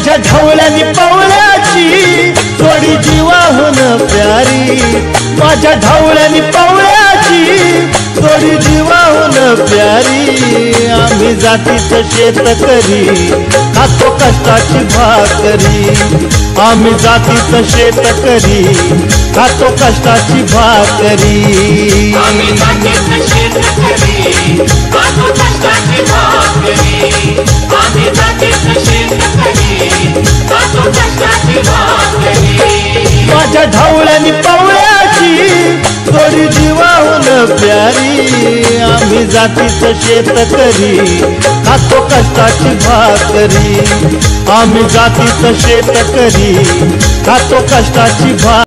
माझ्या ढवळ्यानी पवळ्याची थोडी जीवाहून प्यारी, माझ्या ढवळ्यानी पवळ्याची थोडी जीवाहून प्यारी। आम्ही जातीचं शेतकरी खातो कष्टाची भाकरी, आम्ही जातीचं शेतकरी खातो कष्टाची भाकरी। आम्ही जातीचं शेतकरी खातो कष्टाची भाकरी, आम्ही जातीचं शेतकरी खातो कष्टाची भाकरी। माझ्या ढवळ्यानी पवळ्याची थोडी जीवाहून प्यारी, आम्ही जातीचं शेतकरी खातो कष्टाची भाकरी, आम्ही जातीचं शेतकरी खातो कष्टाची भाकरी।